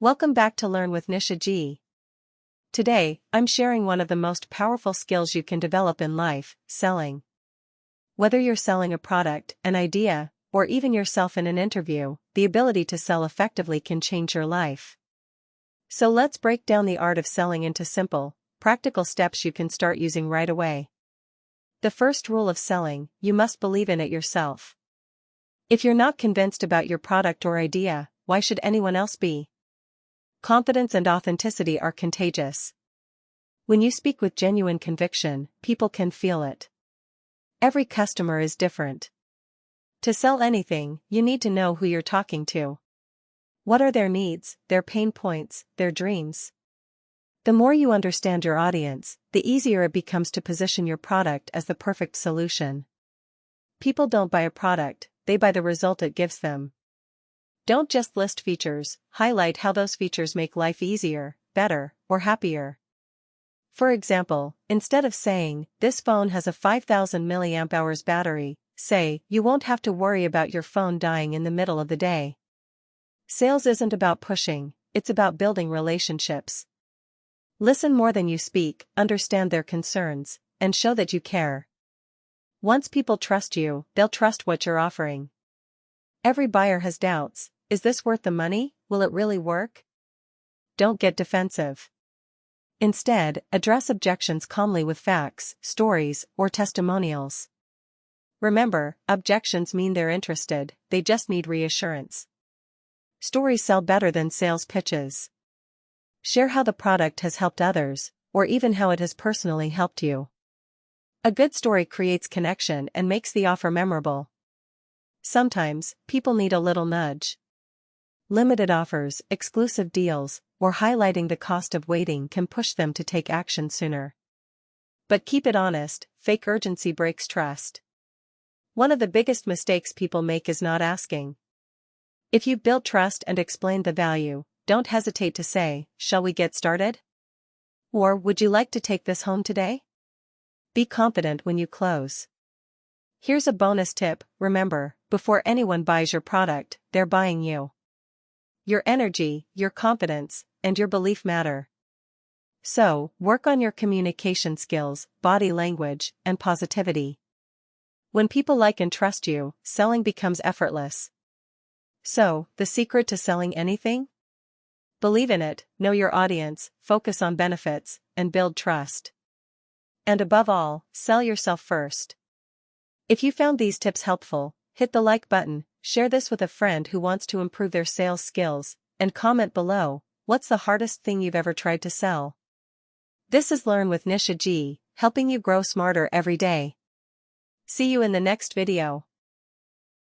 Welcome back to Learn with Nisha G. Today, I'm sharing one of the most powerful skills you can develop in life, selling. Whether you're selling a product, an idea, or even yourself in an interview, the ability to sell effectively can change your life. So let's break down the art of selling into simple, practical steps you can start using right away. The first rule of selling: you must believe in it yourself. If you're not convinced about your product or idea, why should anyone else be? Confidence and authenticity are contagious. When you speak with genuine conviction, people can feel it. Every customer is different. To sell anything, you need to know who you're talking to. What are their needs, their pain points, their dreams? The more you understand your audience, the easier it becomes to position your product as the perfect solution. People don't buy a product, they buy the result it gives them. Don't just list features, highlight how those features make life easier, better, or happier. For example, instead of saying, "This phone has a 5000 mAh battery," say, "You won't have to worry about your phone dying in the middle of the day." Sales isn't about pushing, it's about building relationships. Listen more than you speak, understand their concerns, and show that you care. Once people trust you, they'll trust what you're offering. Every buyer has doubts. Is this worth the money? Will it really work? Don't get defensive. Instead, address objections calmly with facts, stories, or testimonials. Remember, objections mean they're interested, they just need reassurance. Stories sell better than sales pitches. Share how the product has helped others, or even how it has personally helped you. A good story creates connection and makes the offer memorable. Sometimes, people need a little nudge. Limited offers, exclusive deals, or highlighting the cost of waiting can push them to take action sooner. But keep it honest, fake urgency breaks trust. One of the biggest mistakes people make is not asking. If you've built trust and explained the value, don't hesitate to say, "Shall we get started?" Or, "Would you like to take this home today?" Be confident when you close. Here's a bonus tip: remember, before anyone buys your product, they're buying you. Your energy, your confidence, and your belief matter. So, work on your communication skills, body language, and positivity. When people like and trust you, selling becomes effortless. So, the secret to selling anything? Believe in it, know your audience, focus on benefits, and build trust. And above all, sell yourself first. If you found these tips helpful, hit the like button, share this with a friend who wants to improve their sales skills, and comment below, what's the hardest thing you've ever tried to sell? This is Learn with Nisha G, helping you grow smarter every day. See you in the next video.